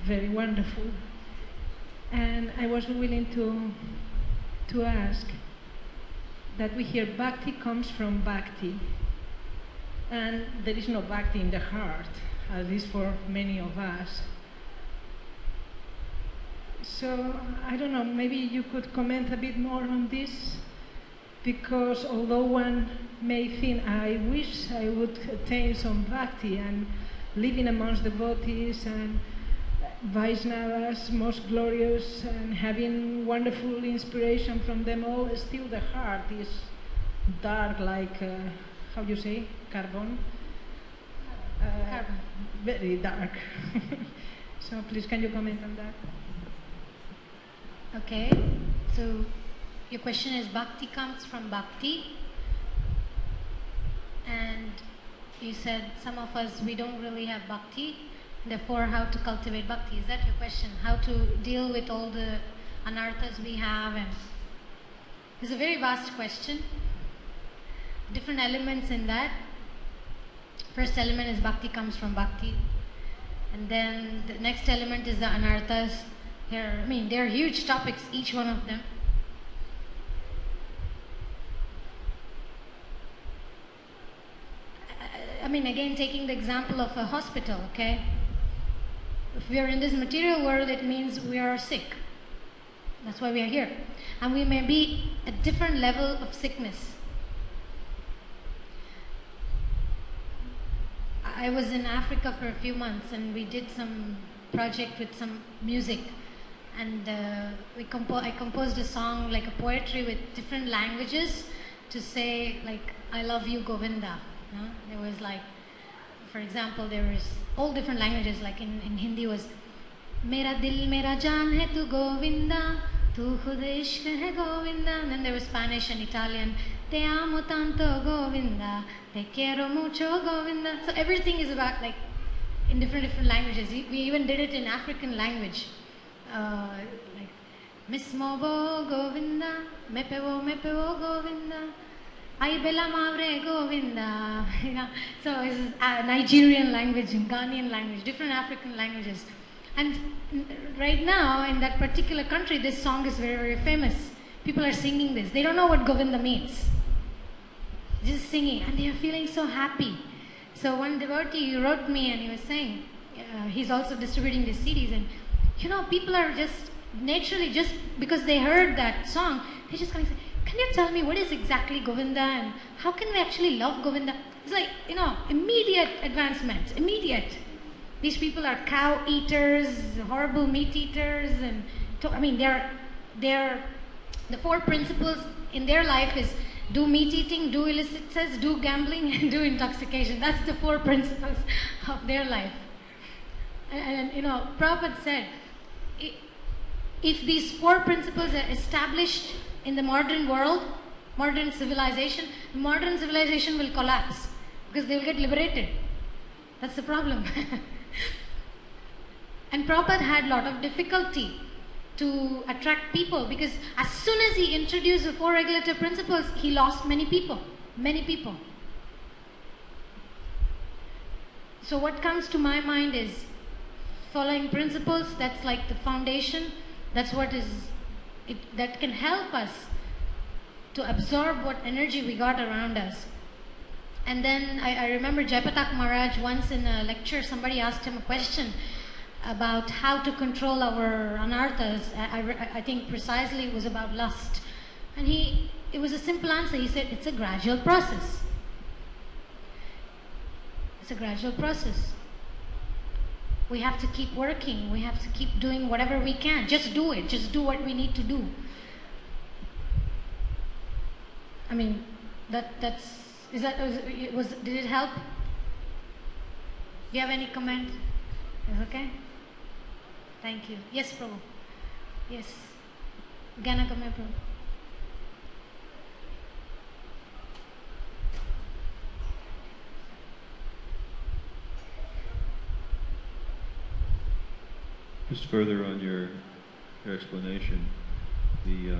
Very wonderful. And I was willing to ask that we hear Bhakti comes from Bhakti. And there is no Bhakti in the heart, at least for many of us. So, I don't know, maybe you could comment a bit more on this? Because although one may think, I wish I would attain some bhakti, and living amongst devotees and Vaishnavas, most glorious, and having wonderful inspiration from them all, still the heart is dark like, how you say, carbon? Carbon. Very dark. So please, can you comment on that? Okay, so your question is Bhakti comes from Bhakti, and you said some of us, we don't really have Bhakti, therefore how to cultivate Bhakti. Is that your question? How to deal with all the anarthas we have? And It's a very vast question. Different elements in that. First element is bhakti comes from bhakti. And then the next element is the anarthas. Here, I mean, they're huge topics, each one of them. I mean, again, taking the example of a hospital, okay? If we are in this material world, it means we are sick. That's why we are here. And we may be at different level of sickness. I was in Africa for a few months and we did some project with some music. And I composed a song, like a poetry with different languages to say, like, I love you, Govinda. There was like, for example, there was all different languages, like in Hindi was Mera dil mera jaan hai tu Govinda, tu khud ishq hai Govinda. And then there was Spanish and Italian, Te amo tanto Govinda, te quiero mucho Govinda. So everything is about, like, in different languages. We even did it in African language, like Mismobo Govinda, mepewo Govinda, Ai bela mavre Govinda. So it's Nigerian language and Ghanaian language, different African languages. And right now in that particular country, this song is very, very famous. People are singing this. They don't know what Govinda means. Just singing, and they are feeling so happy. So one devotee wrote me and he was saying, he's also distributing these CDs, and you know, people are just naturally, just because they heard that song, they just kind of say, can you tell me what is exactly Govinda and how can we actually love Govinda? It's like, you know, immediate advancement, immediate. These people are cow eaters, horrible meat eaters, and I mean, they're the four principles in their life is do meat eating, do illicit sex, do gambling, and do intoxication. That's the four principles of their life. And you know, Prabhupada said, if these four principles are established in the modern world, modern civilization will collapse because they will get liberated. That's the problem. And Prabhupada had a lot of difficulty to attract people because as soon as he introduced the four regulative principles, he lost many people. So what comes to my mind is following principles. That's like the foundation. That's what is that can help us to absorb what energy we got around us. And then I remember Jaipatak Maharaj once in a lecture, somebody asked him a question about how to control our anarthas. I think precisely it was about lust. And it was a simple answer. He said, it's a gradual process. It's a gradual process. We have to keep working. We have to keep doing whatever we can. Just do it. Just do what we need to do. I mean, did it help? Do you have any comment? Is it okay? Thank you. Yes, Prabhu. Yes. Gana Kamya Prabhu. Just further on your explanation, the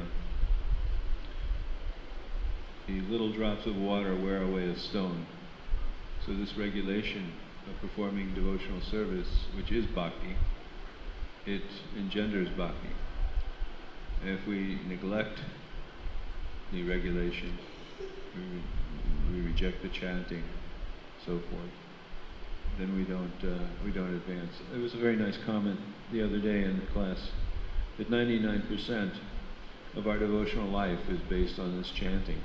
little drops of water wear away a stone. So this regulation of performing devotional service, which is bhakti, it engenders bhakti. And if we neglect the regulation, we reject the chanting, so forth, then we don't advance. There was a very nice comment the other day in the class that 99% of our devotional life is based on this chanting.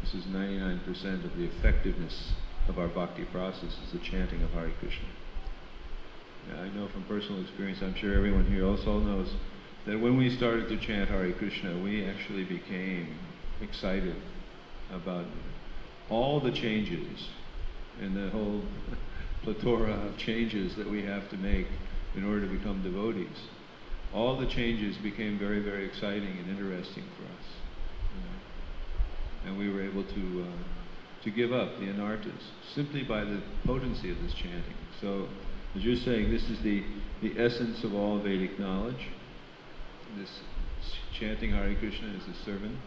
This is 99% of the effectiveness of our bhakti process is the chanting of Hare Krishna. Now, I know from personal experience, I'm sure everyone here also knows, that when we started to chant Hare Krishna, we actually became excited about all the changes and the whole plethora of changes that we have to make in order to become devotees. All the changes became very, very exciting and interesting for us. And we were able to give up the anarthas simply by the potency of this chanting. So, as you're saying, this is the essence of all Vedic knowledge. This chanting Hare Krishna is the servant.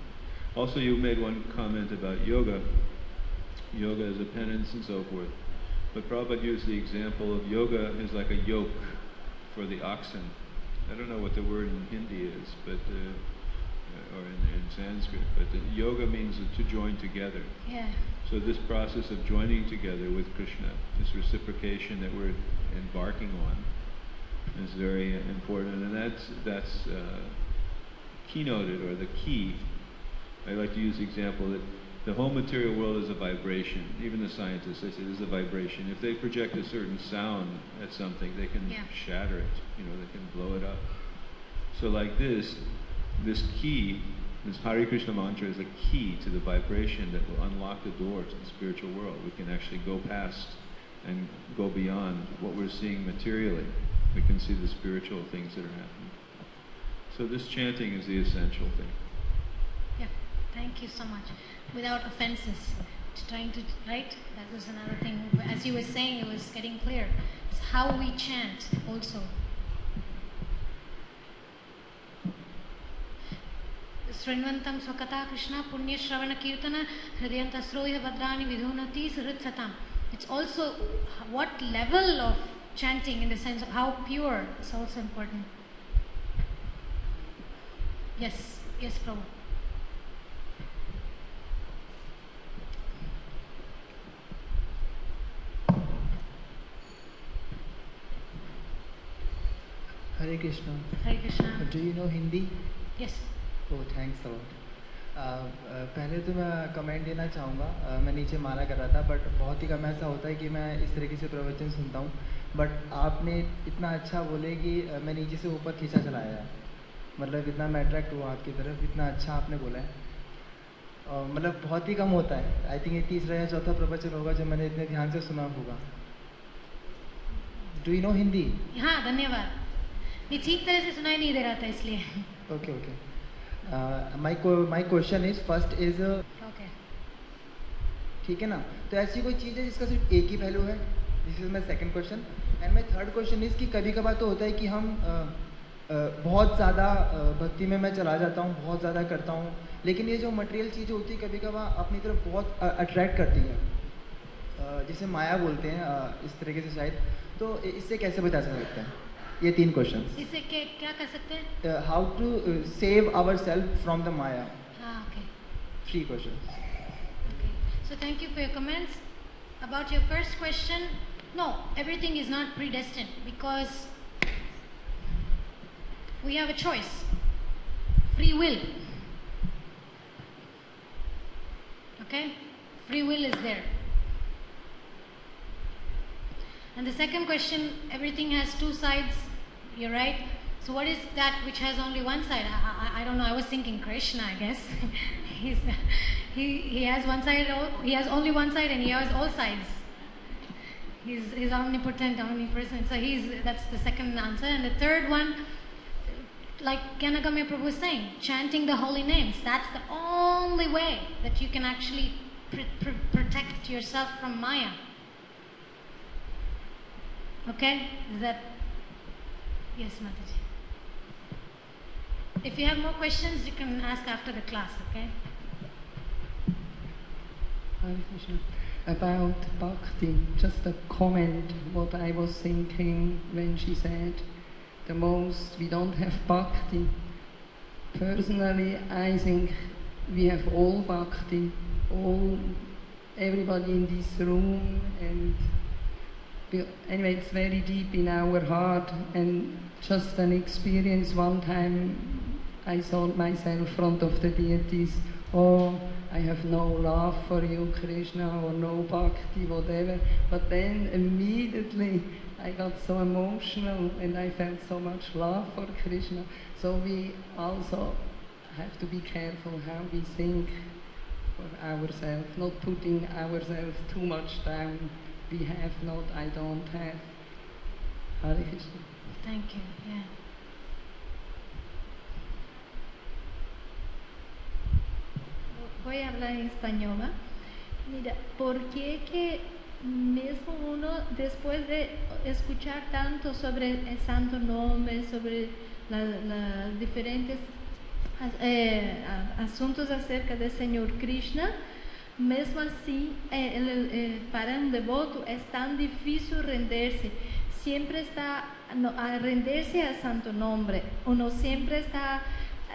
Also, you made one comment about yoga. Yoga is a penance and so forth. But Prabhupada used the example of yoga is like a yoke for the oxen. I don't know what the word in Hindi is, but or in Sanskrit, but yoga means to join together. Yeah. So this process of joining together with Krishna, this reciprocation that we're embarking on, is very important, and that's keynoted, or the key. I like to use the example that the whole material world is a vibration. Even the scientists, they say this is a vibration. If they project a certain sound at something, they can shatter it. They can blow it up. So like this key, this Hare Krishna mantra is a key to the vibration that will unlock the door to the spiritual world. We can actually go past and go beyond what we're seeing materially. We can see the spiritual things that are happening. So this chanting is the essential thing. Yeah, thank you so much. Without offenses, trying to, right? That was another thing. As you were saying, it was getting clear. It's how we chant also. Srinvantam Swakata Krishna Punya Shravana Kirtana Hridayanta Sroya Bhadrani Vidhunati Sritsatam. It's also what level of chanting, in the sense of how pure, is also important. Yes, Prabhu. Hare Krishna. Hare Krishna. Do you know Hindi? Yes. Oh, thanks a lot. पहले तो मैं comment देना चाहूँगा. मैं नीचे माला कर रहा था, बट बहुत ही कम ऐसा होता है कि मैं इस तरीके से प्रवचन सुनता हूँ. बट आपने इतना अच्छा बोले कि मैं नीचे से ऊपर खींचा चला आया. मतलब इतना मैं अट्रैक्ट हुआ आपकी तरफ, इतना अच्छा आपने बोला है. मतलब बहुत ही कम होता है. आई थिंक ये तीसरा या चौथा प्रवचन होगा जो मैंने इतने ध्यान से सुना होगा. Do you know Hindi? हाँ, धन्यवाद. ये ठीक तरह से सुनाई नहीं दे रहा था इसलिए. Okay. My question is, first is Okay. ठीक है ना. तो ऐसी कोई चीज़ है जिसका सिर्फ एक ही पहलू है? This is my second question. And my third question is कि कभी कभार तो होता है कि हम बहुत ज़्यादा भक्ति में मैं चला जाता हूँ, बहुत ज़्यादा करता हूँ, लेकिन ये जो मटेरियल चीज़ होती है कभी कभार अपनी तरफ बहुत अट्रैक्ट करती है, जिसे माया बोलते हैं इस तरीके से शायद. तो इससे कैसे बचा जा सकता है? ये 3 क्वेश्चन. इससे क्या कर सकते हैं? How to save our self from the maya. Okay. 3 questions. Okay. So thank you for your comments. About your first question, no, everything is not predestined, because we have a choice. Free will. Okay? Free will is there. And the second question, everything has 2 sides. You're right. So what is that which has only one side? I don't know. I was thinking Krishna, I guess. he has one side. He has only one side, and he has all sides. He's omnipotent, omnipresent. So that's the second answer. And the third one, like Gyanagami Prabhu was saying, chanting the holy names. That's the only way that you can actually protect yourself from Maya. Okay? Is that? Yes, Mataji. If you have more questions, you can ask after the class, okay? Hare Krishna. About bhakti, just a comment what I was thinking when she said we don't have bhakti. Personally, I think we have all bhakti, everybody in this room, and anyway, it's very deep in our heart. And just an experience, one time I saw myself in front of the deities. Oh, I have no love for you, Krishna, or no bhakti, whatever. But then immediately I got so emotional and I felt so much love for Krishna. So we also have to be careful how we think for ourselves, not putting ourselves too much down. We have not, I don't have. Hare Krishna. Thank you. Yeah. Voy a hablar en española. Mira, ¿por qué que mismo uno, después de escuchar tanto sobre el santo nombre, sobre las diferentes asuntos acerca del Señor Krishna, mesmo assim, para um devoto é tão difícil render-se. Siempre está a renderse al santo nombre. Uno siempre está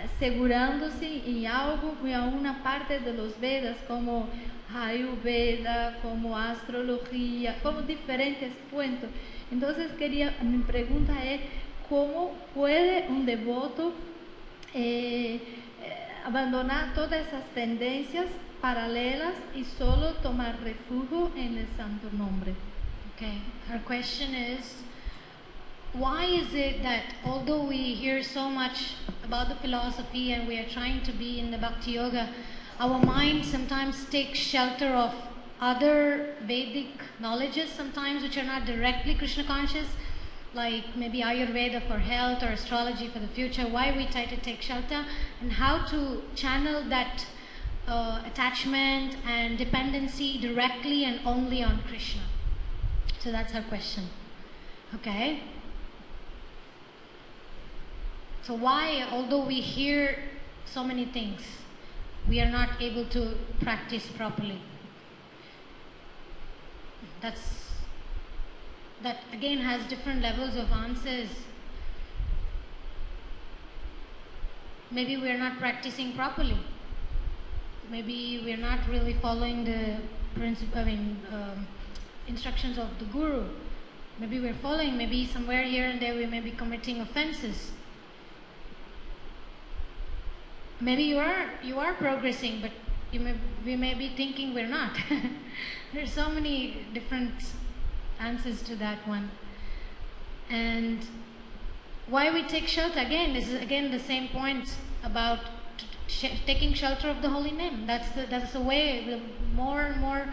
asegurándose en algo, en una parte de los Vedas, como Ayurveda, como astrología, como diferentes puntos. Entonces mi pregunta es, ¿cómo puede un devoto abandonar todas esas tendencias paralelas y solo tomar refugio en el santo nombre? Okay, her question is, why is it that although we hear so much about the philosophy and we are trying to be in the Bhakti Yoga, our mind sometimes takes shelter of other Vedic knowledges sometimes which are not directly Krishna conscious, like maybe Ayurveda for health or astrology for the future. Why we try to take shelter, and how to channel that attachment and dependency directly and only on Krishna. So that's her question. Okay. So why, although we hear so many things, we are not able to practice properly? That again has different levels of answers. Maybe we are not practicing properly. Maybe we are not really following the instructions of the Guru. Maybe we're following, maybe somewhere here and there we may be committing offenses. Maybe you are progressing, but we may be thinking we're not. There's so many different answers to that one. And why we take shelter, again, this is again the same point about taking shelter of the holy name. That's the way. The more and more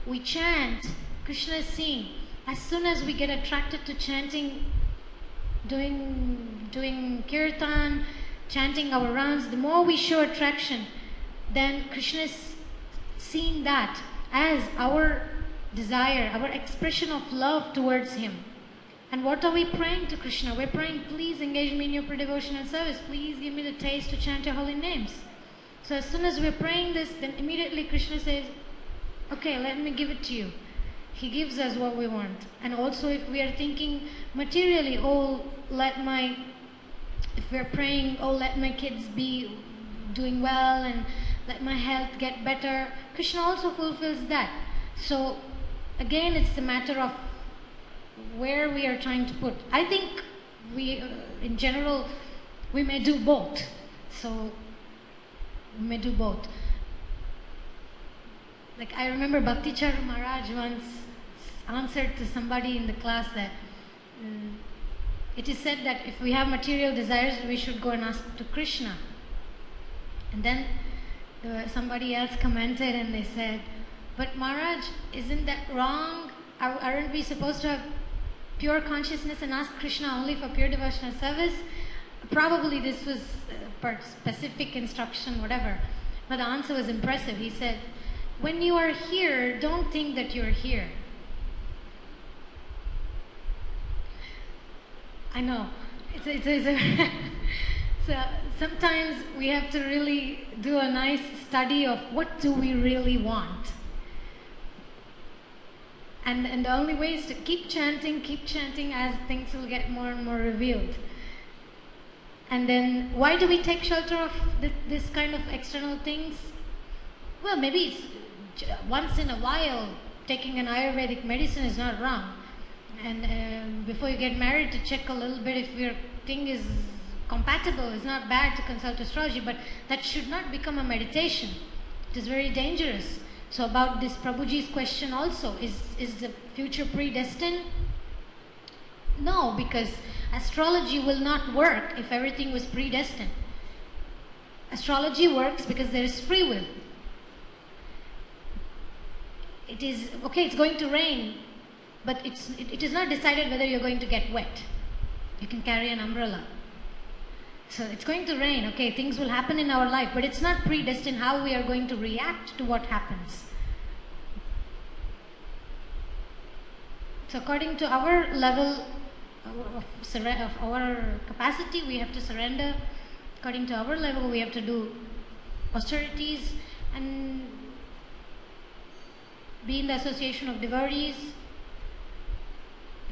we chant, Krishna is seen. As soon as we get attracted to chanting, doing kirtan, chanting our rounds, the more we show attraction, then Krishna is seeing that as our desire, our expression of love towards Him. And what are we praying to Krishna? We're praying, please engage me in your devotional service. Please give me the taste to chant your holy names. So as soon as we're praying this, then immediately Krishna says, okay, let me give it to you. He gives us what we want. And also if we are thinking materially, if we're praying, let my kids be doing well and let my health get better, Krishna also fulfills that. So again, it's a matter of where we are trying to put. I think in general, we may do both. So we may do both. Like I remember Bhakti Charu Maharaj once answered to somebody in the class that it is said that if we have material desires, we should go and ask to Krishna. And then somebody else commented and they said, but Maharaj, isn't that wrong? Aren't we supposed to have pure consciousness and ask Krishna only for pure devotional service? Probably this was per specific instruction, whatever. But the answer was impressive. He said, when you are here, don't think that you're here. I know. So sometimes we have to really do a nice study of what do we really want. And the only way is to keep chanting as things will get more and more revealed. And then why do we take shelter of this kind of external things? Well, maybe it's once in a while taking an Ayurvedic medicine is not wrong. And before you get married, to check a little bit if your thing is compatible. It's not bad to consult astrology, but that should not become a meditation. It is very dangerous. So about this Prabhuji's question also, is the future predestined? No, because astrology will not work if everything was predestined. Astrology works because there is free will. It is, okay, it's going to rain, but it is not decided whether you're going to get wet. You can carry an umbrella. So it's going to rain, okay, things will happen in our life, but it's not predestined how we are going to react to what happens. So according to our level of our capacity, we have to surrender according to our level, we have to do austerities and be in the association of devotees,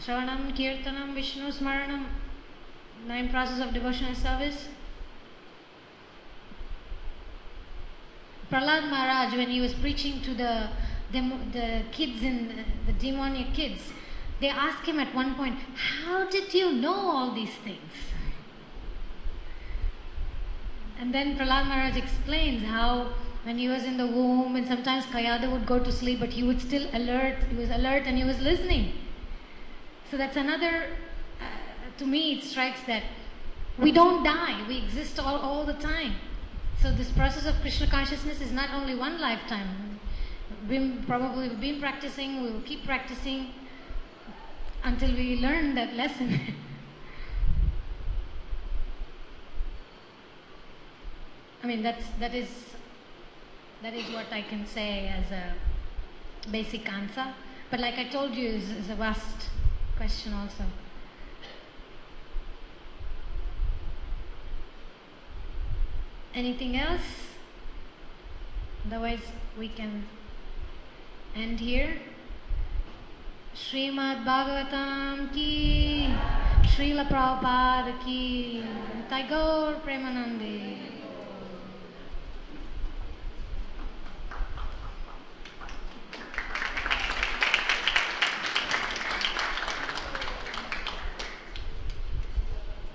Shravanam, Kirtanam, Vishnu Smaranam, 9 process of devotional service. Prahlad Maharaj, when he was preaching to the kids the demoniac kids, they asked him at one point, how did you know all these things? And then Prahlad Maharaj explains how when he was in the womb and sometimes Kayada would go to sleep, but he would still alert, he was alert and he was listening. So that's another, to me it strikes that we don't die, we exist all the time. So this process of Krishna consciousness is not only one lifetime. We've been practicing, we will keep practicing until we learn that lesson. I mean, that is what I can say as a basic answer. But like I told you, is a vast question also. Anything else? Otherwise, we can end here. Srimad Bhagavatam ki, Srila Prabhupada ki, Tagore Premanande.